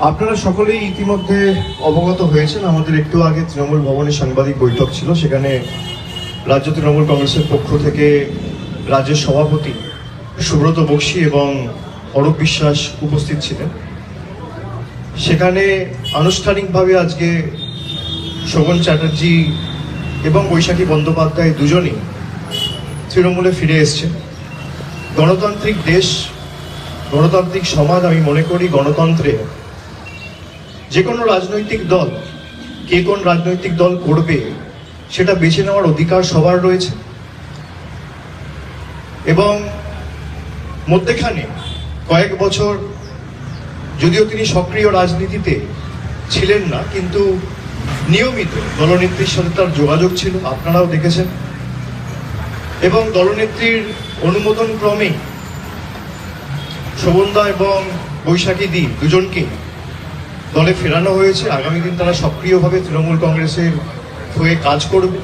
আপনারা সকলেই ইতিমধ্যে অবগত হয়েছেন, আমাদের একটু আগে তৃণমূল ভবনে সাংবাদিক বৈঠক ছিল। সেখানে রাজ্য তৃণমূল কংগ্রেসের পক্ষ থেকে রাজ্যের সভাপতি সুব্রত বক্সী এবং অরূপ বিশ্বাস উপস্থিত ছিলেন। সেখানে আনুষ্ঠানিকভাবে আজকে শোভন চ্যাটার্জি এবং বৈশাখী বন্দ্যোপাধ্যায় দুজনই তৃণমূলে ফিরে এসছেন। গণতান্ত্রিক দেশ, গণতান্ত্রিক সমাজ, আমি মনে করি গণতন্ত্রে যে কোনো রাজনৈতিক দল কে কোন রাজনৈতিক দল করবে সেটা বেছে নেওয়ার অধিকার সবার রয়েছে। এবং মধ্যেখানে কয়েক বছর যদিও তিনি সক্রিয় রাজনীতিতে ছিলেন না, কিন্তু নিয়মিত দলনেত্রীর সাথে তার যোগাযোগ ছিল, আপনারাও দেখেছেন। এবং দলনেত্রীর অনুমোদন ক্রমে শোভনদা এবং বৈশাখী দি দুজনকে দলে ফেরানো হয়েছে। আগামী দিন তারা সক্রিয়ভাবে তৃণমূল কংগ্রেসের হয়ে কাজ করবে।